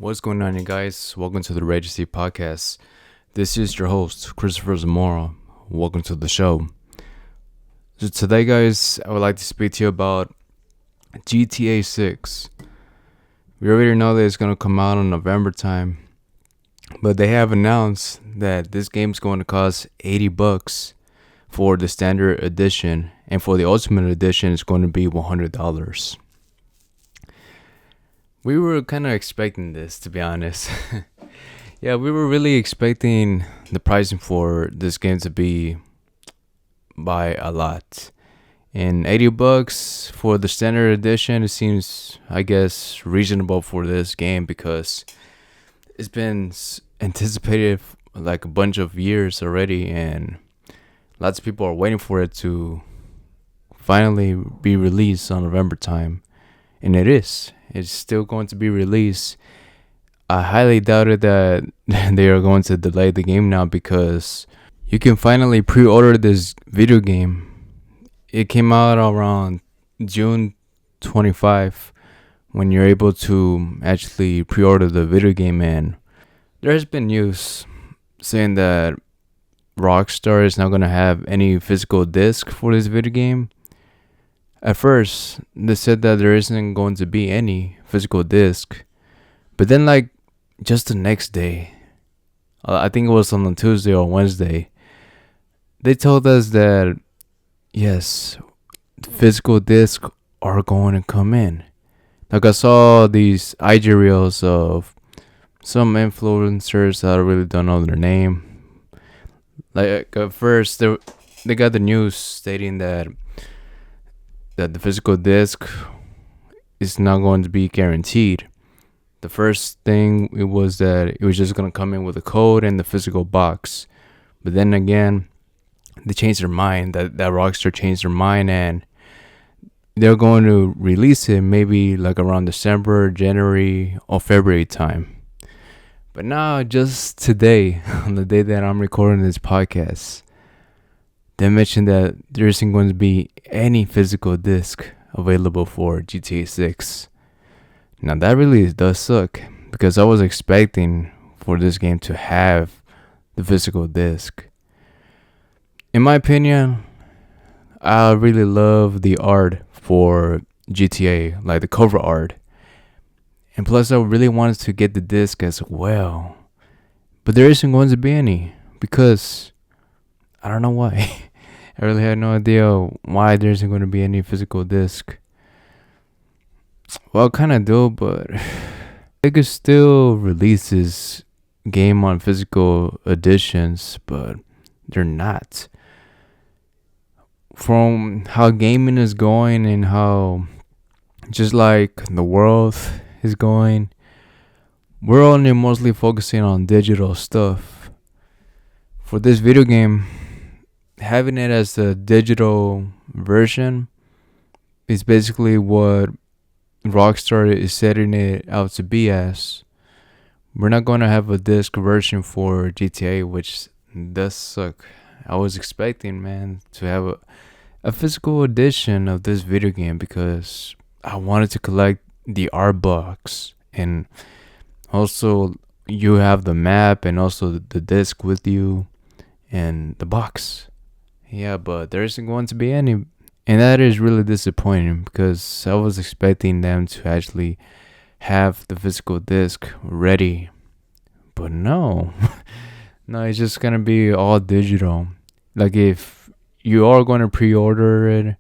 What's going on, you guys? Welcome to the Regency Podcast. This is your host, Cristopher Zamora. Welcome to the show. So today, guys, I would like to speak to you about GTA6. We already know that it's going to come out in November time, but they have announced that this game's going to cost $80 for the standard edition, and for the ultimate edition, it's going to be $100. We were kind of expecting this, to be honest. Yeah, we were really expecting the pricing for this game to be by a lot. And $80 for the standard edition, it seems, I guess, reasonable for this game because it's been anticipated like a bunch of years already, and lots of people are waiting for it to finally be released on November time. And it is. It's still going to be released. I highly doubted that they are going to delay the game now because you can finally pre-order this video game. It came out around June 25 when you're able to actually pre-order the video game, and there has been news saying that Rockstar is not going to have any physical disc for this video game. At first, they said that there isn't going to be any physical disc. But then, like, just the next day, I think it was on a Tuesday or Wednesday, they told us that, yes, physical discs are going to come in. Like, I saw these IG reels of some influencers that I really don't know their name. Like, at first, they got the news stating that the physical disc is not going to be guaranteed. The first thing it was that it was just going to come in with a code and the physical box. But then again, they changed their mind. That Rockstar changed their mind, and they're going to release it maybe like around December, January, or February time. But now, just today, on the day that I'm recording this podcast, they mentioned that there isn't going to be any physical disc available for GTA 6. Now that really does suck because I was expecting for this game to have the physical disc. In my opinion, I really love the art for GTA, like the cover art. And plus I really wanted to get the disc as well. But there isn't going to be any because I don't know why. I really had no idea why there isn't going to be any physical disc. Well, I kind of do, but they could still release this game on physical editions, but they're not. From how gaming is going and how just like the world is going, we're only mostly focusing on digital stuff. For this video game, having it as the digital version is basically what Rockstar is setting it out to be as. We're not going to have a disc version for GTA, which does suck. I was expecting, man, to have a physical edition of this video game because I wanted to collect the art box, and also you have the map and also the disc with you and the box. Yeah, but there isn't going to be any. And that is really disappointing because I was expecting them to actually have the physical disc ready. But no. No, it's just going to be all digital. Like if you are going to pre-order it,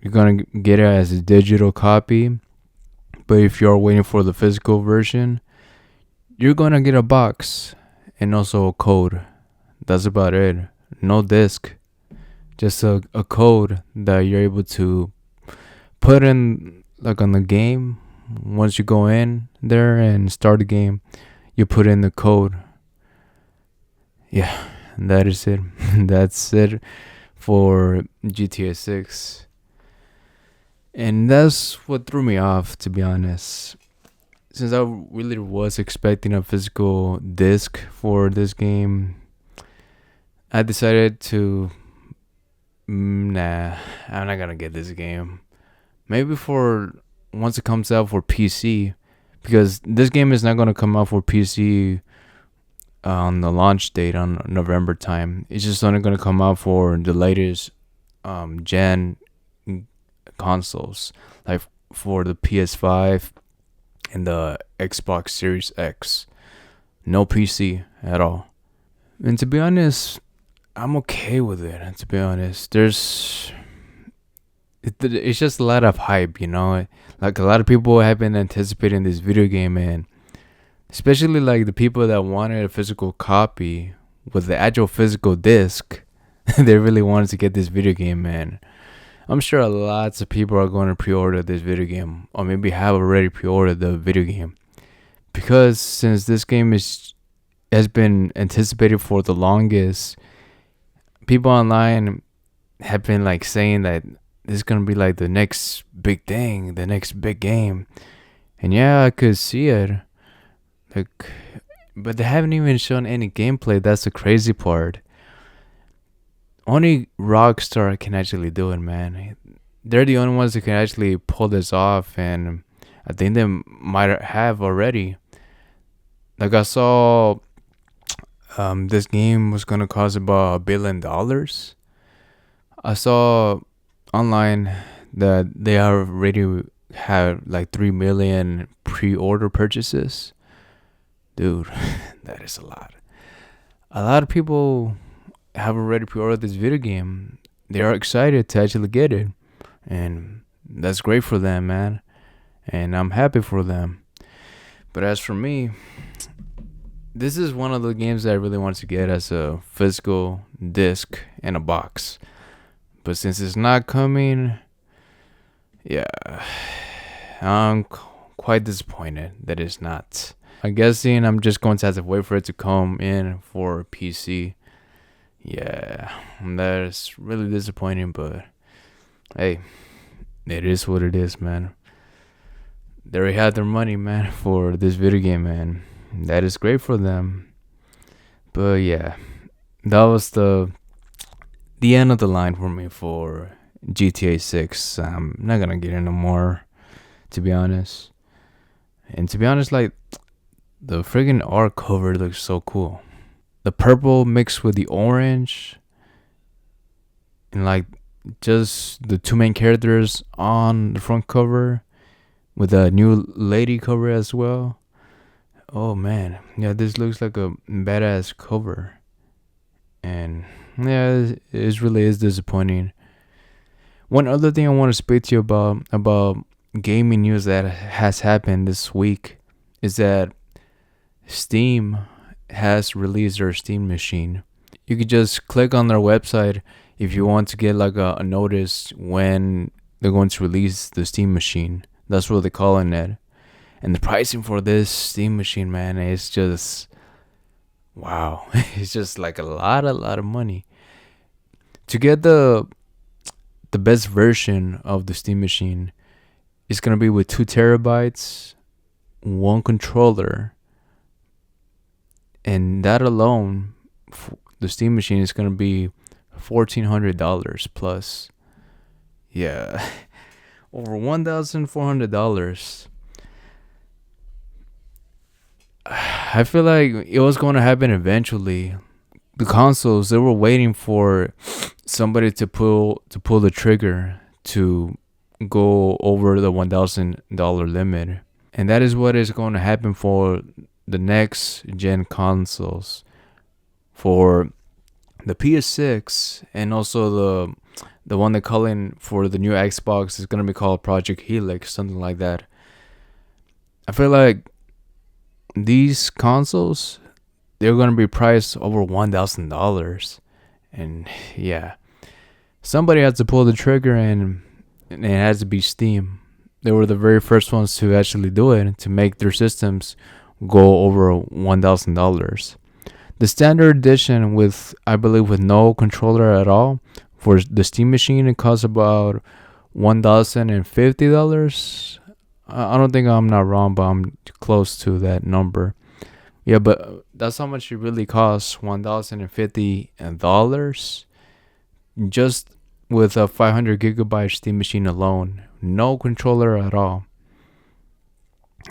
you're going to get it as a digital copy. But if you're waiting for the physical version, you're going to get a box and also a code. That's about it. No disc. Just a code that you're able to put in like on the game. Once you go in there and start the game, you put in the code. Yeah, that is it. That's it for GTA 6. And that's what threw me off, to be honest. Since I really was expecting a physical disc for this game, I decided to nah, I'm not gonna get this game. Maybe for once it comes out for PC, because this game is not gonna come out for PC on the launch date on November time. It's just only gonna come out for the latest gen consoles, like for the PS5 and the Xbox Series X. No PC at all. And to be honest, I'm okay with it. And to be honest, it's just a lot of hype, you know. Like a lot of people have been anticipating this video game, and especially like the people that wanted a physical copy with the actual physical disc. They really wanted to get this video game, man. I'm sure lots of people are going to pre-order this video game, or maybe have already pre-ordered the video game, because since this game has been anticipated for the longest, people online have been like saying that this is gonna be like the next big thing, the next big game, and yeah, I could see it. Like, but they haven't even shown any gameplay. That's the crazy part. Only Rockstar can actually do it, man. They're the only ones that can actually pull this off, and I think they might have already. Like I saw, this game was gonna cost about $1 billion. I saw online that they already have like 3 million pre-order purchases. Dude, that is a lot. A lot of people have already pre-ordered this video game. They are excited to actually get it, and that's great for them, man. And I'm happy for them. But as for me, this is one of the games that I really want to get as a physical disc in a box. But since it's not coming, yeah, I'm quite disappointed that it's not. I'm guessing I'm just going to have to wait for it to come in for PC. Yeah, that is really disappointing, but hey, it is what it is, man. They already had their money, man, for this video game, man. That is great for them. But yeah, that was the end of the line for me for GTA 6. I'm not gonna get into more, to be honest. And to be honest, like, the friggin' art cover looks so cool. The purple mixed with the orange, and like just the two main characters on the front cover with a new lady cover as well. Oh man, yeah, this looks like a badass cover. And yeah, it really is disappointing. One other thing I want to speak to you about gaming news that has happened this week is that Steam has released their Steam machine. You could just click on their website if you want to get like a notice when they're going to release the Steam machine. That's what they're calling it. And the pricing for this Steam machine, man, is just wow. It's just like a lot of money. To get the best version of the Steam machine, it's gonna be with 2 terabytes, one controller, and that alone, the Steam machine is gonna be $1,400 plus. Yeah, over $1,400. I feel like it was going to happen eventually. The consoles, they were waiting for somebody to pull the trigger to go over the $1,000 limit, and that is what is going to happen for the next gen consoles, for the PS6, and also the one they're calling for the new Xbox is going to be called Project Helix, something like that. I feel like these consoles, they're going to be priced over $1,000. And yeah, somebody had to pull the trigger, and it has to be Steam. They were the very first ones to actually do it, to make their systems go over $1,000. The standard edition, with I believe with no controller at all, for the Steam machine, it costs about $1,050. I don't think I'm not wrong, but I'm close to that number. Yeah, but that's how much it really costs, $1,050, just with a 500 gigabyte Steam machine alone, no controller at all.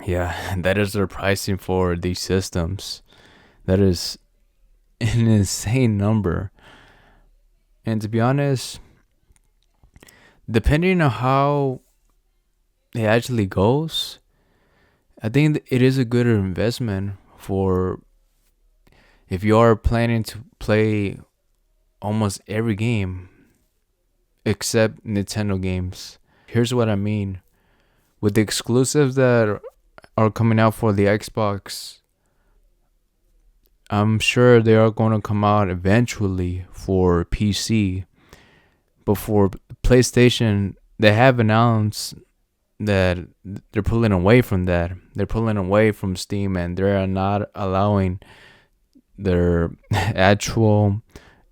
Yeah, that is their pricing for these systems. That is an insane number. And to be honest, depending on how it actually goes, I think it is a good investment for if you are planning to play almost every game except Nintendo games. Here's what I mean. With the exclusives that are coming out for the Xbox, I'm sure they are going to come out eventually for PC. But for PlayStation, they have announced that they're pulling away from that. They're pulling away from Steam and they're not allowing their actual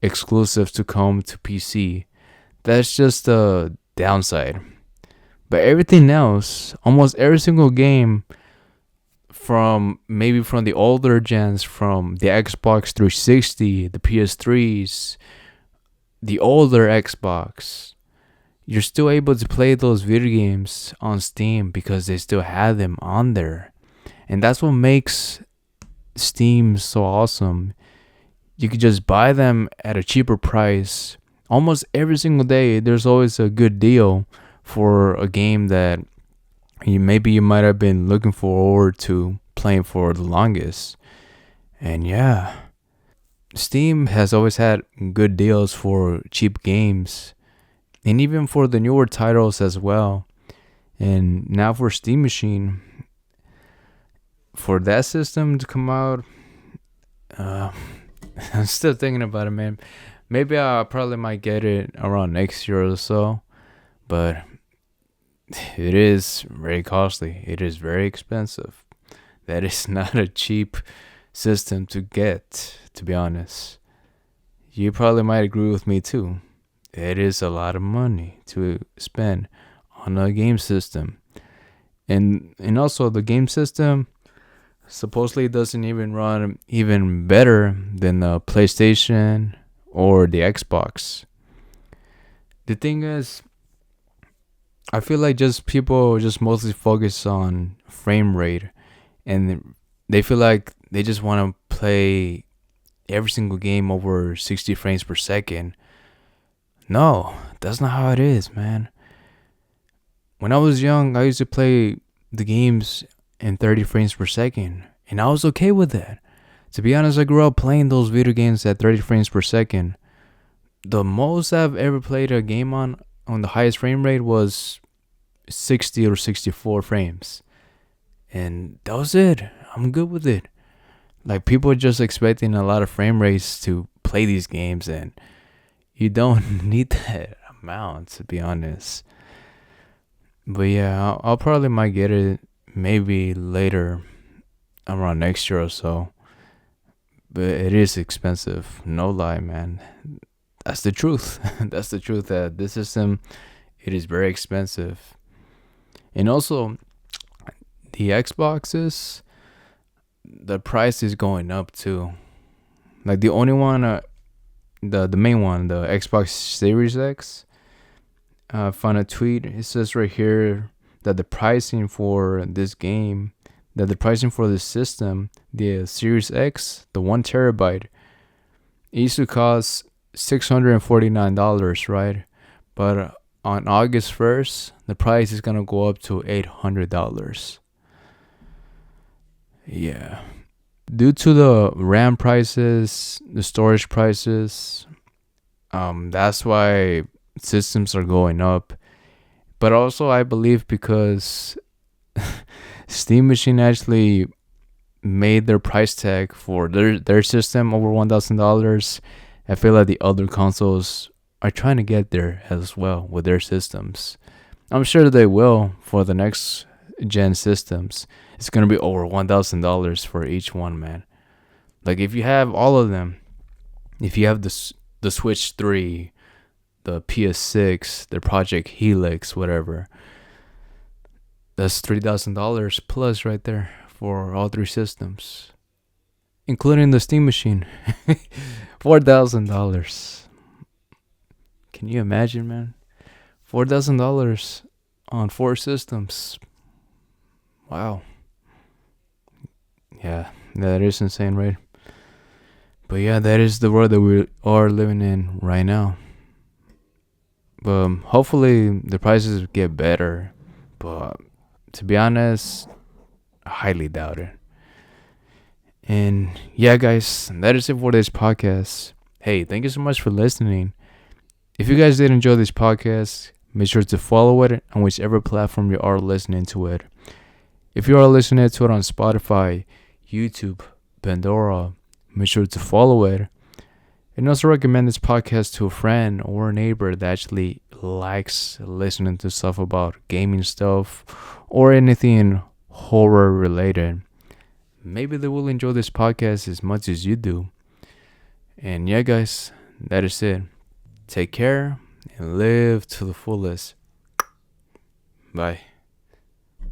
exclusives to come to PC. That's just a downside. But everything else, almost every single game from maybe from the older gens, from the Xbox 360, the PS3s, the older Xbox, you're still able to play those video games on Steam because they still have them on there. And that's what makes Steam so awesome. You could just buy them at a cheaper price. Almost every single day, there's always a good deal for a game that you might have been looking forward to playing for the longest. And yeah, Steam has always had good deals for cheap games and even for the newer titles as well. And now for Steam Machine, for that system to come out, uh, I'm still thinking about it, man. Maybe I probably might get it around next year or so, but it is very costly. It is very expensive. That is not a cheap system to get, to be honest. You probably might agree with me too. It is a lot of money to spend on a game system. And also the game system supposedly doesn't even run even better than the PlayStation or the Xbox. The thing is, I feel like just people just mostly focus on frame rate and they feel like they just want to play every single game over 60 frames per second. No, that's not how it is, man. When I was young, I used to play the games in 30 frames per second, and I was okay with that. To be honest, I grew up playing those video games at 30 frames per second. The most I've ever played a game on the highest frame rate was 60 or 64 frames. And that was it. I'm good with it. Like people are just expecting a lot of frame rates to play these games and you don't need that amount to be honest. But yeah, I'll probably might get it maybe later around next year or so. But it is expensive. No lie, man. That's the truth. That's the truth that this system it is very expensive. And also the Xboxes, the price is going up too. Like the only one, the main one, the Xbox Series X. I found a tweet. It says right here that the pricing for this game, that the pricing for this system, the Series X, the 1 terabyte, it used to cost $649, right? But on August 1st, the price is gonna go up to $800. Yeah. Due to the RAM prices, the storage prices, that's why systems are going up. But also, I believe because Steam Machine actually made their price tag for their system over $1,000. I feel like the other consoles are trying to get there as well with their systems. I'm sure they will for the next gen systems. It's gonna be over $1,000 for each one, man. Like if you have all of them, if you have the Switch 3, the PS6, the Project Helix, whatever, that's $3,000 plus right there for all three systems, including the Steam Machine. $4,000. Can you imagine, man? $4,000 on four systems. Wow. Yeah, that is insane, right? But yeah, that is the world that we are living in right now. But hopefully the prices get better. But to be honest, I highly doubt it. And yeah, guys, that is it for this podcast. Hey, thank you so much for listening. If you guys did enjoy this podcast, make sure to follow it on whichever platform you are listening to it. If you are listening to it on Spotify, YouTube, Pandora, make sure to follow it. And also recommend this podcast to a friend or a neighbor that actually likes listening to stuff about gaming stuff or anything horror related. Maybe they will enjoy this podcast as much as you do. And yeah, guys, that is it. Take care and live to the fullest. Bye.